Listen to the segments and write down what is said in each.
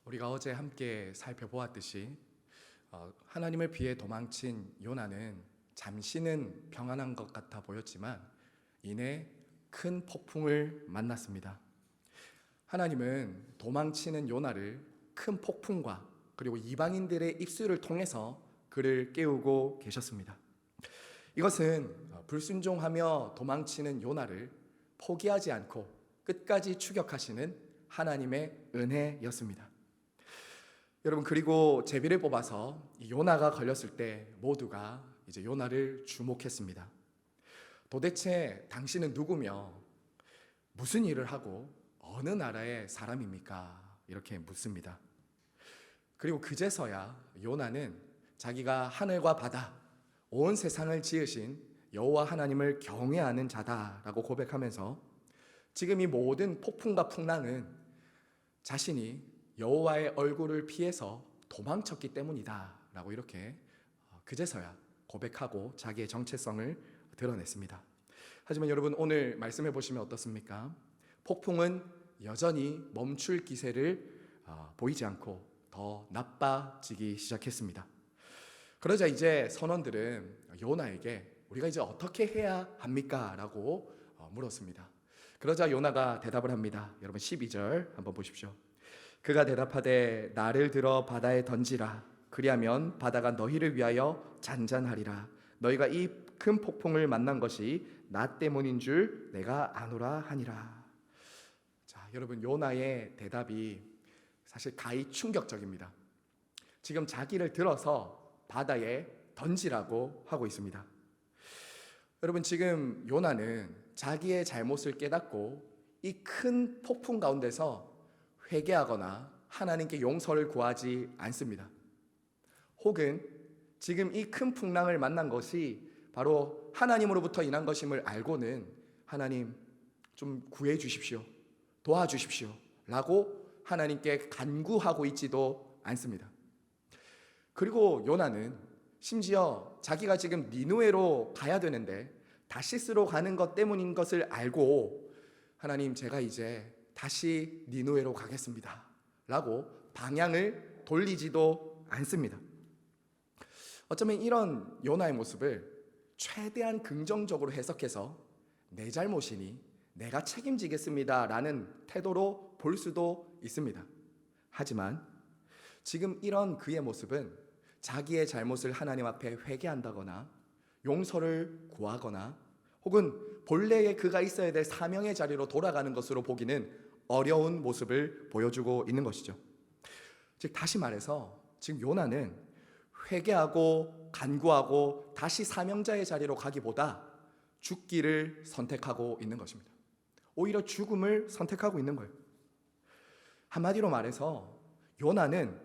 우리가 어제 함께 살펴보았듯이 하나님을 피해 도망친 요나는 잠시는 평안한 것 같아 보였지만 이내 큰 폭풍을 만났습니다. 하나님은 도망치는 요나를 큰 폭풍과 그리고 이방인들의 입술을 통해서 그를 깨우고 계셨습니다. 이것은 불순종하며 도망치는 요나를 포기하지 않고 끝까지 추격하시는 하나님의 은혜였습니다. 여러분, 그리고 제비를 뽑아서 요나가 걸렸을 때 모두가 이제 요나를 주목했습니다. 도대체 당신은 누구며 무슨 일을 하고 어느 나라의 사람입니까? 이렇게 묻습니다. 그리고 그제서야 요나는 자기가 하늘과 바다, 온 세상을 지으신 여호와 하나님을 경외하는 자다라고 고백하면서 지금 이 모든 폭풍과 풍랑은 자신이 여호와의 얼굴을 피해서 도망쳤기 때문이다 라고 이렇게 그제서야 고백하고 자기의 정체성을 드러냈습니다. 하지만 여러분, 오늘 말씀해 보시면 어떻습니까? 폭풍은 여전히 멈출 기세를 보이지 않고 더 나빠지기 시작했습니다. 그러자 이제 선원들은 요나에게 우리가 이제 어떻게 해야 합니까? 라고 물었습니다. 그러자 요나가 대답을 합니다. 여러분 12절 한번 보십시오. 그가 대답하되 나를 들어 바다에 던지라. 그리하면 바다가 너희를 위하여 잔잔하리라. 너희가 이 큰 폭풍을 만난 것이 나 때문인 줄 내가 아노라 하니라. 자, 여러분, 요나의 대답이 사실 가히 충격적입니다. 지금 자기를 들어서 바다에 던지라고 하고 있습니다. 여러분, 지금 요나는 자기의 잘못을 깨닫고 이 큰 폭풍 가운데서 회개하거나 하나님께 용서를 구하지 않습니다. 혹은 지금 이 큰 풍랑을 만난 것이 바로 하나님으로부터 인한 것임을 알고는 하나님 좀 구해 주십시오, 도와주십시오 라고 하나님께 간구하고 있지도 않습니다. 그리고 요나는 심지어 자기가 지금 니느웨로 가야 되는데 다시스로 가는 것 때문인 것을 알고 하나님, 제가 이제 다시 니느웨로 가겠습니다 라고 방향을 돌리지도 않습니다. 어쩌면 이런 요나의 모습을 최대한 긍정적으로 해석해서 내 잘못이니 내가 책임지겠습니다 라는 태도로 볼 수도 있습니다. 하지만 지금 이런 그의 모습은 자기의 잘못을 하나님 앞에 회개한다거나 용서를 구하거나 혹은 본래의 그가 있어야 될 사명의 자리로 돌아가는 것으로 보기는 어려운 모습을 보여주고 있는 것이죠. 즉, 다시 말해서 지금 요나는 회개하고 간구하고 다시 사명자의 자리로 가기보다 죽기를 선택하고 있는 것입니다. 오히려 죽음을 선택하고 있는 거예요. 한마디로 말해서 요나는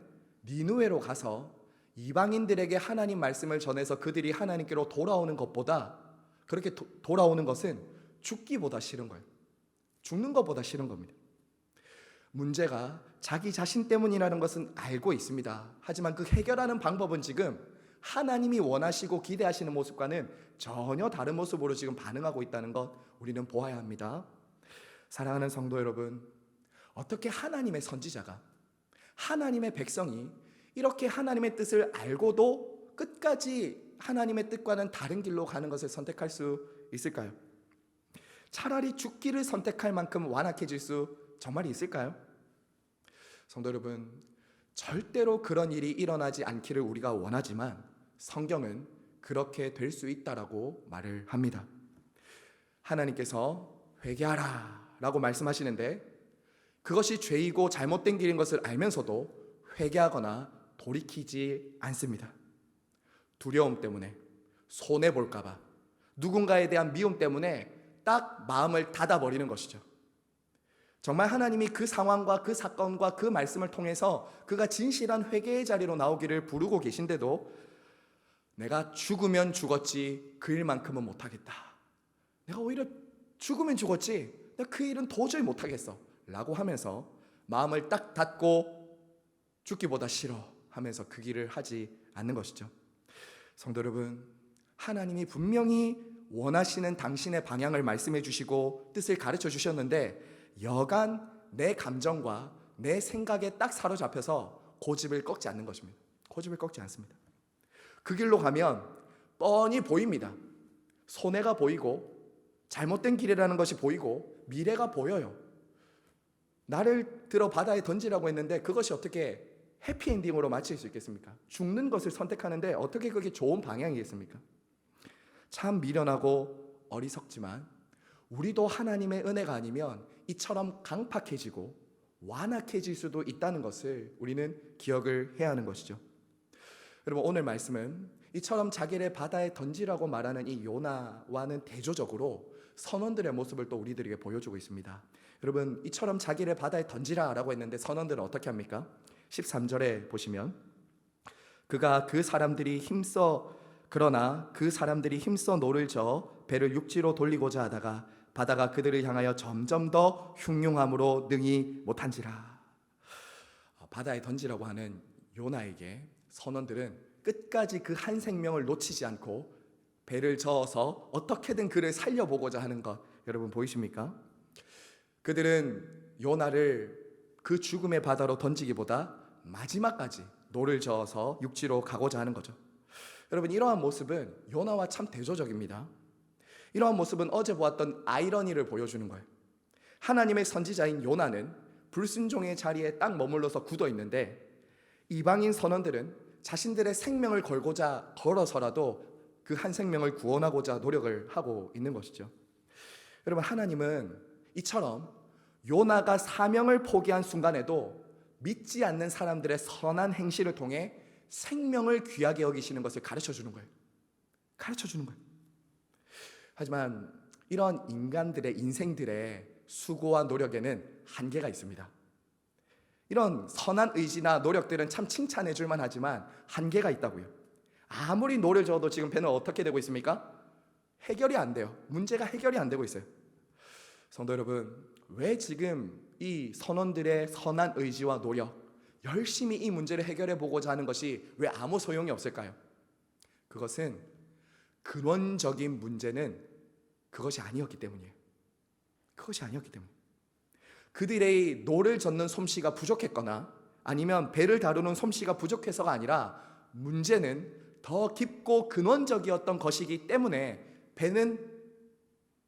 니느웨로 가서 이방인들에게 하나님 말씀을 전해서 그들이 하나님께로 돌아오는 것보다, 그렇게 돌아오는 것은 죽기보다 싫은 거예요. 죽는 것보다 싫은 겁니다. 문제가 자기 자신 때문이라는 것은 알고 있습니다. 하지만 그 해결하는 방법은 지금 하나님이 원하시고 기대하시는 모습과는 전혀 다른 모습으로 지금 반응하고 있다는 것 우리는 보아야 합니다. 사랑하는 성도 여러분, 어떻게 하나님의 선지자가, 하나님의 백성이 이렇게 하나님의 뜻을 알고도 끝까지 하나님의 뜻과는 다른 길로 가는 것을 선택할 수 있을까요? 차라리 죽기를 선택할 만큼 완악해질 수 정말 있을까요? 성도 여러분, 절대로 그런 일이 일어나지 않기를 우리가 원하지만 성경은 그렇게 될 수 있다라고 말을 합니다. 하나님께서 회개하라 라고 말씀하시는데 그것이 죄이고 잘못된 길인 것을 알면서도 회개하거나 돌이키지 않습니다. 두려움 때문에, 손해볼까 봐, 누군가에 대한 미움 때문에 딱 마음을 닫아버리는 것이죠. 정말 하나님이 그 상황과 그 사건과 그 말씀을 통해서 그가 진실한 회개의 자리로 나오기를 부르고 계신데도 내가 죽으면 죽었지 그 일만큼은 못하겠다, 내가 오히려 죽으면 죽었지 내가 그 일은 도저히 못하겠어 라고 하면서 마음을 딱 닫고 죽기보다 싫어 하면서 그 길을 하지 않는 것이죠. 성도 여러분, 하나님이 분명히 원하시는 당신의 방향을 말씀해 주시고 뜻을 가르쳐 주셨는데 여간 내 감정과 내 생각에 딱 사로잡혀서 고집을 꺾지 않는 것입니다. 고집을 꺾지 않습니다. 그 길로 가면 뻔히 보입니다. 손해가 보이고 잘못된 길이라는 것이 보이고 미래가 보여요. 나를 들어 바다에 던지라고 했는데 그것이 어떻게 해피엔딩으로 마칠 수 있겠습니까? 죽는 것을 선택하는데 어떻게 그게 좋은 방향이겠습니까? 참 미련하고 어리석지만 우리도 하나님의 은혜가 아니면 이처럼 강팍해지고 완악해질 수도 있다는 것을 우리는 기억을 해야 하는 것이죠. 여러분, 오늘 말씀은 이처럼 자기를 바다에 던지라고 말하는 이 요나와는 대조적으로 선원들의 모습을 또 우리들에게 보여주고 있습니다. 여러분, 이처럼 자기를 바다에 던지라라고 했는데 선원들은 어떻게 합니까? 13절에 보시면 그러나 그 사람들이 힘써 노를 저어 배를 육지로 돌리고자 하다가 바다가 그들을 향하여 점점 더 흉흉함으로 능히 못한지라. 바다에 던지라고 하는 요나에게 선원들은 끝까지 그 한 생명을 놓치지 않고 배를 저어서 어떻게든 그를 살려보고자 하는 것, 여러분 보이십니까? 그들은 요나를 그 죽음의 바다로 던지기보다 마지막까지 노를 저어서 육지로 가고자 하는 거죠. 여러분, 이러한 모습은 요나와 참 대조적입니다. 이러한 모습은 어제 보았던 아이러니를 보여주는 거예요. 하나님의 선지자인 요나는 불순종의 자리에 딱 머물러서 굳어 있는데 이방인 선원들은 자신들의 생명을 걸어서라도 그 한 생명을 구원하고자 노력을 하고 있는 것이죠. 여러분, 하나님은 이처럼 요나가 사명을 포기한 순간에도 믿지 않는 사람들의 선한 행실을 통해 생명을 귀하게 여기시는 것을 가르쳐 주는 거예요. 하지만 이런 인간들의 인생들의 수고와 노력에는 한계가 있습니다. 이런 선한 의지나 노력들은 참 칭찬해 줄만 하지만 한계가 있다고요. 아무리 노를 저어도 지금 배는 어떻게 되고 있습니까? 해결이 안 돼요. 문제가 해결이 안 되고 있어요. 성도 여러분, 왜 지금 이 선원들의 선한 의지와 노력, 열심히 이 문제를 해결해 보고자 하는 것이 왜 아무 소용이 없을까요? 그것은 근원적인 문제는 그것이 아니었기 때문이에요. 그들의 노를 젓는 솜씨가 부족했거나 아니면 배를 다루는 솜씨가 부족해서가 아니라 문제는 더 깊고 근원적이었던 것이기 때문에 배는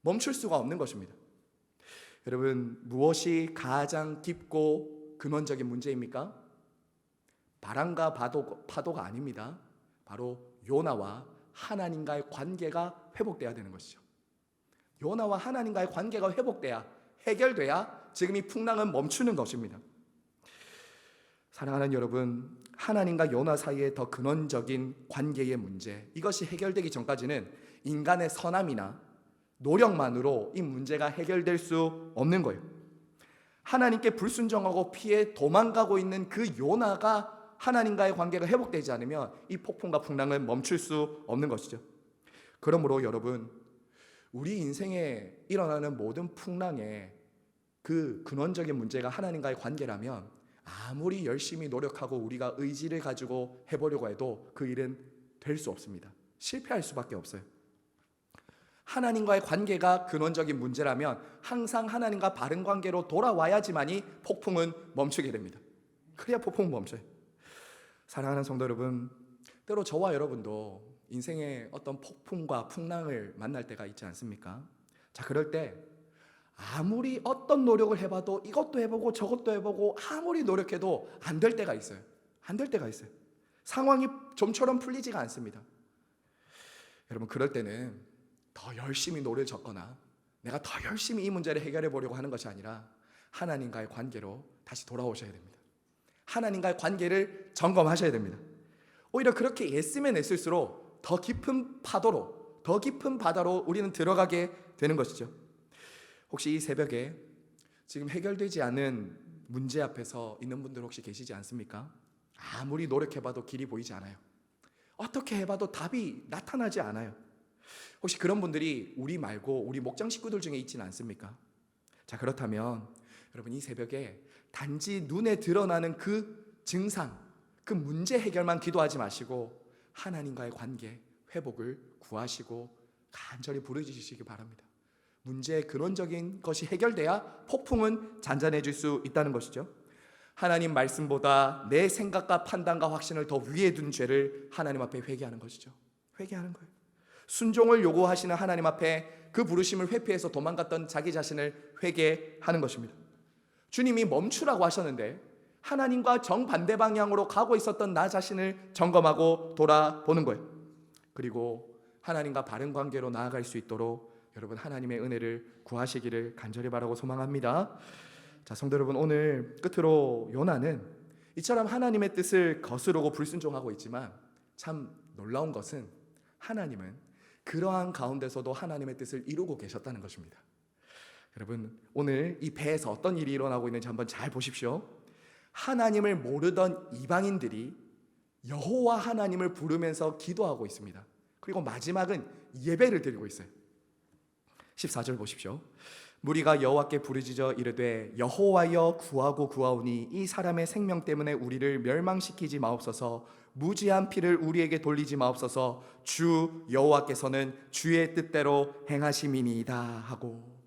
멈출 수가 없는 것입니다. 여러분, 무엇이 가장 깊고 근원적인 문제입니까? 바람과 파도가 아닙니다. 바로 요나와 하나님과의 관계가 회복돼야 되는 것이죠. 요나와 하나님과의 관계가 회복돼야, 해결돼야 지금 이 풍랑은 멈추는 것입니다. 사랑하는 여러분, 하나님과 요나 사이의 더 근원적인 관계의 문제, 이것이 해결되기 전까지는 인간의 선함이나 노력만으로 이 문제가 해결될 수 없는 거예요. 하나님께 불순종하고 피해 도망가고 있는 그 요나가 하나님과의 관계가 회복되지 않으면 이 폭풍과 풍랑은 멈출 수 없는 것이죠. 그러므로 여러분, 우리 인생에 일어나는 모든 풍랑에 그 근원적인 문제가 하나님과의 관계라면 아무리 열심히 노력하고 우리가 의지를 가지고 해보려고 해도 그 일은 될 수 없습니다. 실패할 수밖에 없어요. 하나님과의 관계가 근원적인 문제라면 항상 하나님과 바른 관계로 돌아와야지만이 폭풍은 멈추게 됩니다. 그래야 폭풍은 멈춰요. 사랑하는 성도 여러분, 때로 저와 여러분도 인생의 어떤 폭풍과 풍랑을 만날 때가 있지 않습니까? 자, 그럴 때 아무리 어떤 노력을 해봐도 이것도 해보고 저것도 해보고 아무리 노력해도 안 될 때가 있어요. 상황이 좀처럼 풀리지가 않습니다. 여러분, 그럴 때는 더 열심히 노를 젓거나 내가 더 열심히 이 문제를 해결해 보려고 하는 것이 아니라 하나님과의 관계로 다시 돌아오셔야 됩니다. 하나님과의 관계를 점검하셔야 됩니다. 오히려 그렇게 애쓰면 애쓸수록 더 깊은 바다로 우리는 들어가게 되는 것이죠. 혹시 이 새벽에 지금 해결되지 않은 문제 앞에서 있는 분들 혹시 계시지 않습니까? 아무리 노력해봐도 길이 보이지 않아요. 어떻게 해봐도 답이 나타나지 않아요. 혹시 그런 분들이 우리 말고 우리 목장 식구들 중에 있지는 않습니까? 자, 그렇다면 여러분, 이 새벽에 단지 눈에 드러나는 그 증상, 그 문제 해결만 기도하지 마시고 하나님과의 관계 회복을 구하시고 간절히 부르짖으시기 바랍니다. 문제의 근원적인 것이 해결돼야 폭풍은 잔잔해질 수 있다는 것이죠. 하나님 말씀보다 내 생각과 판단과 확신을 더 위에 둔 죄를 하나님 앞에 회개하는 것이죠. 회개하는 거예요. 순종을 요구하시는 하나님 앞에 그 부르심을 회피해서 도망갔던 자기 자신을 회개하는 것입니다. 주님이 멈추라고 하셨는데 하나님과 정반대 방향으로 가고 있었던 나 자신을 점검하고 돌아보는 거예요. 그리고 하나님과 바른 관계로 나아갈 수 있도록 여러분 하나님의 은혜를 구하시기를 간절히 바라고 소망합니다. 자, 성도 여러분, 오늘 끝으로 요나는 이처럼 하나님의 뜻을 거스르고 불순종하고 있지만 참 놀라운 것은 하나님은 그러한 가운데서도 하나님의 뜻을 이루고 계셨다는 것입니다. 여러분, 오늘 이 배에서 어떤 일이 일어나고 있는지 한번 잘 보십시오. 하나님을 모르던 이방인들이 여호와 하나님을 부르면서 기도하고 있습니다. 그리고 마지막은 예배를 드리고 있어요. 14절 보십시오. 무리가 여호와께 부르짖어 이르되 여호와여 구하고 구하오니 이 사람의 생명 때문에 우리를 멸망시키지 마옵소서. 무지한 피를 우리에게 돌리지 마옵소서. 주 여호와께서는 주의 뜻대로 행하심이니이다 하고.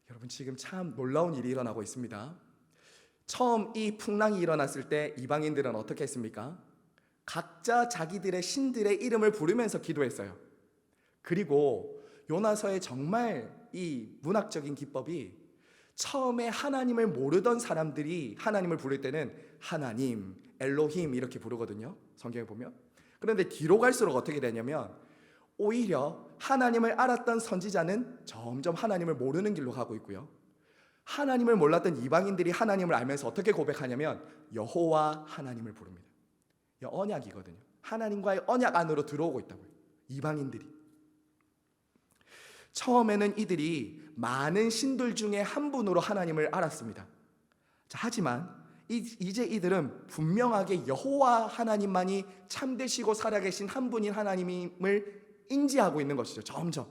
여러분, 지금 참 놀라운 일이 일어나고 있습니다. 처음 이 풍랑이 일어났을 때 이방인들은 어떻게 했습니까? 각자 자기들의 신들의 이름을 부르면서 기도했어요. 그리고 요나서의 정말 이 문학적인 기법이 처음에 하나님을 모르던 사람들이 하나님을 부를 때는 하나님, 엘로힘 이렇게 부르거든요. 성경에 보면. 그런데 뒤로 갈수록 어떻게 되냐면 오히려 하나님을 알았던 선지자는 점점 하나님을 모르는 길로 가고 있고요. 하나님을 몰랐던 이방인들이 하나님을 알면서 어떻게 고백하냐면 여호와 하나님을 부릅니다. 언약이거든요. 하나님과의 언약 안으로 들어오고 있다고요. 이방인들이. 처음에는 이들이 많은 신들 중에 한 분으로 하나님을 알았습니다. 자, 하지만 이제 이들은 분명하게 여호와 하나님만이 참되시고 살아계신 한 분인 하나님을 인지하고 있는 것이죠. 점점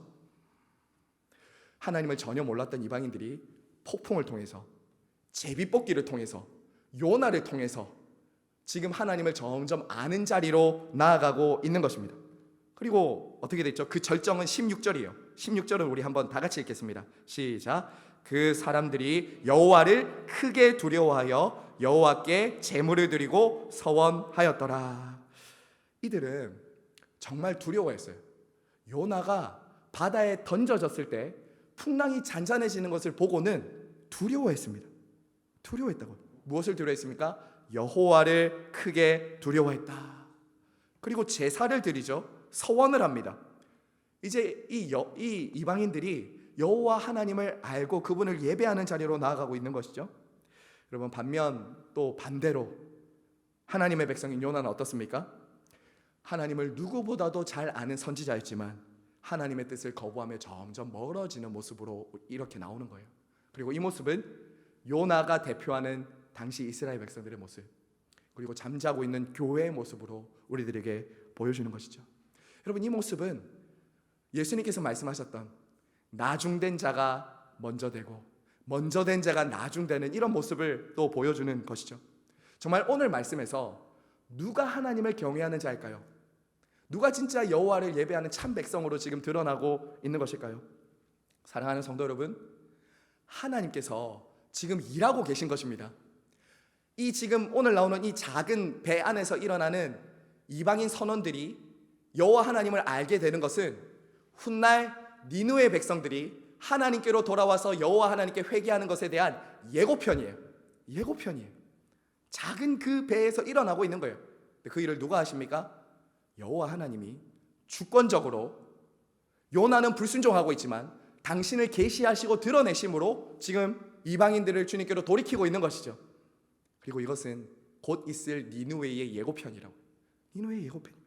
하나님을 전혀 몰랐던 이방인들이 폭풍을 통해서, 제비뽑기를 통해서, 요나를 통해서 지금 하나님을 점점 아는 자리로 나아가고 있는 것입니다. 그리고 어떻게 됐죠? 그 절정은 16절이에요. 16절은 우리 한번 다 같이 읽겠습니다. 시작. 그 사람들이 여호와를 크게 두려워하여 여호와께 제물을 드리고 서원하였더라. 이들은 정말 두려워했어요. 요나가 바다에 던져졌을 때 풍랑이 잔잔해지는 것을 보고는 두려워했습니다. 두려워했다고. 무엇을 두려워했습니까? 여호와를 크게 두려워했다. 그리고 제사를 드리죠. 서원을 합니다. 이제 이 이방인들이 여호와 하나님을 알고 그분을 예배하는 자리로 나아가고 있는 것이죠. 여러분, 반면 또 반대로 하나님의 백성인 요나는 어떻습니까? 하나님을 누구보다도 잘 아는 선지자였지만 하나님의 뜻을 거부하며 점점 멀어지는 모습으로 이렇게 나오는 거예요. 그리고 이 모습은 요나가 대표하는 당시 이스라엘 백성들의 모습, 그리고 잠자고 있는 교회의 모습으로 우리들에게 보여주는 것이죠. 여러분, 이 모습은 예수님께서 말씀하셨던 나중된 자가 먼저 되고 먼저 된 자가 나중되는 이런 모습을 또 보여주는 것이죠. 정말 오늘 말씀에서 누가 하나님을 경외하는 자일까요? 누가 진짜 여호와를 예배하는 참 백성으로 지금 드러나고 있는 것일까요? 사랑하는 성도 여러분, 하나님께서 지금 일하고 계신 것입니다. 이 지금 오늘 나오는 이 작은 배 안에서 일어나는 이방인 선원들이 여호와 하나님을 알게 되는 것은 훗날 니느웨 백성들이 하나님께로 돌아와서 여호와 하나님께 회개하는 것에 대한 예고편이에요. 예고편이에요. 작은 그 배에서 일어나고 있는 거예요. 그 일을 누가 하십니까? 여호와 하나님이 주권적으로. 요나는 불순종하고 있지만 당신을 계시하시고 드러내심으로 지금 이방인들을 주님께로 돌이키고 있는 것이죠. 그리고 이것은 곧 있을 니느웨의 예고편이라고. 니느웨의 예고편.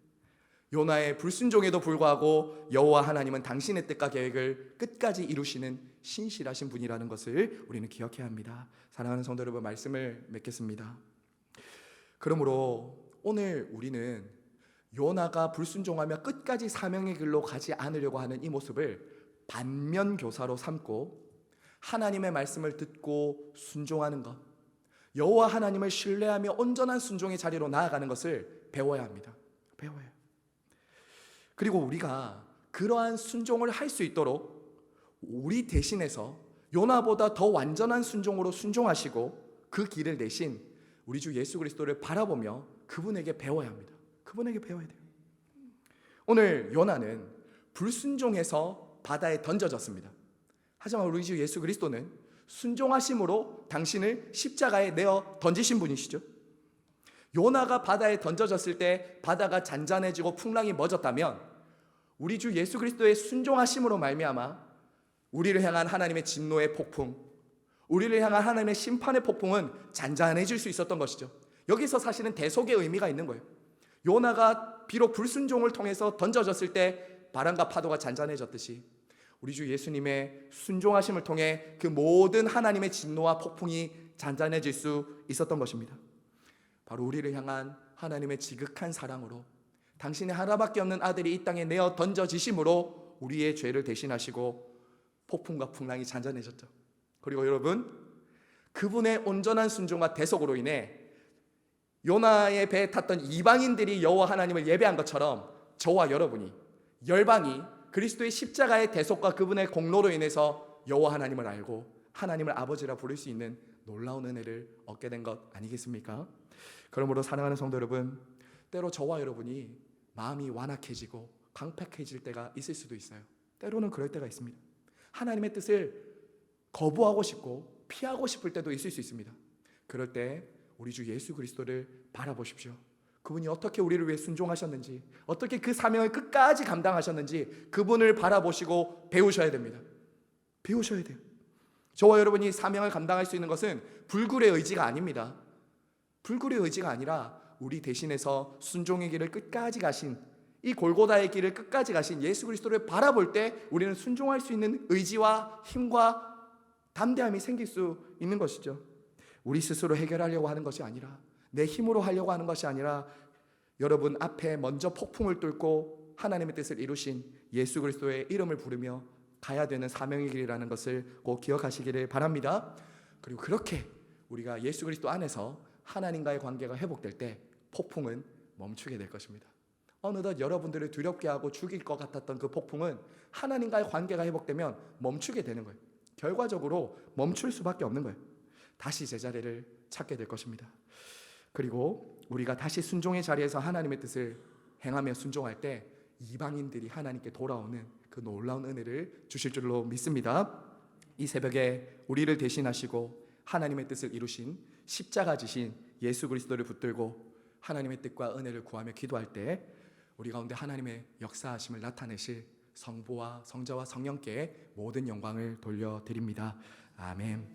요나의 불순종에도 불구하고 여호와 하나님은 당신의 뜻과 계획을 끝까지 이루시는 신실하신 분이라는 것을 우리는 기억해야 합니다. 사랑하는 성도 여러분, 말씀을 맺겠습니다. 그러므로 오늘 우리는 요나가 불순종하며 끝까지 사명의 길로 가지 않으려고 하는 이 모습을 반면교사로 삼고 하나님의 말씀을 듣고 순종하는 것, 여호와 하나님을 신뢰하며 온전한 순종의 자리로 나아가는 것을 배워야 합니다. 배워야 해요. 그리고 우리가 그러한 순종을 할 수 있도록 우리 대신해서 요나보다 더 완전한 순종으로 순종하시고 그 길을 내신 우리 주 예수 그리스도를 바라보며 그분에게 배워야 합니다. 그분에게 배워야 돼요. 오늘 요나는 불순종해서 바다에 던져졌습니다. 하지만 우리 주 예수 그리스도는 순종하심으로 당신을 십자가에 내어 던지신 분이시죠. 요나가 바다에 던져졌을 때 바다가 잔잔해지고 풍랑이 멎었다면 우리 주 예수 그리스도의 순종하심으로 말미암아 우리를 향한 하나님의 진노의 폭풍, 우리를 향한 하나님의 심판의 폭풍은 잔잔해질 수 있었던 것이죠. 여기서 사실은 대속의 의미가 있는 거예요. 요나가 비록 불순종을 통해서 던져졌을 때 바람과 파도가 잔잔해졌듯이 우리 주 예수님의 순종하심을 통해 그 모든 하나님의 진노와 폭풍이 잔잔해질 수 있었던 것입니다. 바로 우리를 향한 하나님의 지극한 사랑으로 당신의 하나밖에 없는 아들이 이 땅에 내어 던져지심으로 우리의 죄를 대신하시고 폭풍과 풍랑이 잔잔해졌죠. 그리고 여러분, 그분의 온전한 순종과 대속으로 인해 요나의 배에 탔던 이방인들이 여호와 하나님을 예배한 것처럼 저와 여러분이, 열방이 그리스도의 십자가의 대속과 그분의 공로로 인해서 여호와 하나님을 알고 하나님을 아버지라 부를 수 있는 놀라운 은혜를 얻게 된 것 아니겠습니까? 그러므로 사랑하는 성도 여러분, 때로 저와 여러분이 마음이 완악해지고 강팍해질 때가 있을 수도 있어요. 때로는 그럴 때가 있습니다. 하나님의 뜻을 거부하고 싶고 피하고 싶을 때도 있을 수 있습니다. 그럴 때 우리 주 예수 그리스도를 바라보십시오. 그분이 어떻게 우리를 위해 순종하셨는지, 어떻게 그 사명을 끝까지 감당하셨는지 그분을 바라보시고 배우셔야 됩니다. 배우셔야 돼요. 저와 여러분이 사명을 감당할 수 있는 것은 불굴의 의지가 아닙니다. 불굴의 의지가 아니라 우리 대신해서 순종의 길을 끝까지 가신, 이 골고다의 길을 끝까지 가신 예수 그리스도를 바라볼 때 우리는 순종할 수 있는 의지와 힘과 담대함이 생길 수 있는 것이죠. 우리 스스로 해결하려고 하는 것이 아니라, 내 힘으로 하려고 하는 것이 아니라 여러분 앞에 먼저 폭풍을 뚫고 하나님의 뜻을 이루신 예수 그리스도의 이름을 부르며 가야 되는 사명의 길이라는 것을 꼭 기억하시기를 바랍니다. 그리고 그렇게 우리가 예수 그리스도 안에서 하나님과의 관계가 회복될 때 폭풍은 멈추게 될 것입니다. 어느덧 여러분들을 두렵게 하고 죽일 것 같았던 그 폭풍은 하나님과의 관계가 회복되면 멈추게 되는 거예요. 결과적으로 멈출 수밖에 없는 거예요. 다시 제자리를 찾게 될 것입니다. 그리고 우리가 다시 순종의 자리에서 하나님의 뜻을 행하며 순종할 때 이방인들이 하나님께 돌아오는 그 놀라운 은혜를 주실 줄로 믿습니다. 이 새벽에 우리를 대신하시고 하나님의 뜻을 이루신 십자가 지신 예수 그리스도를 붙들고 하나님의 뜻과 은혜를 구하며 기도할 때 우리 가운데 하나님의 역사하심을 나타내실 성부와 성자와 성령께 모든 영광을 돌려드립니다. 아멘.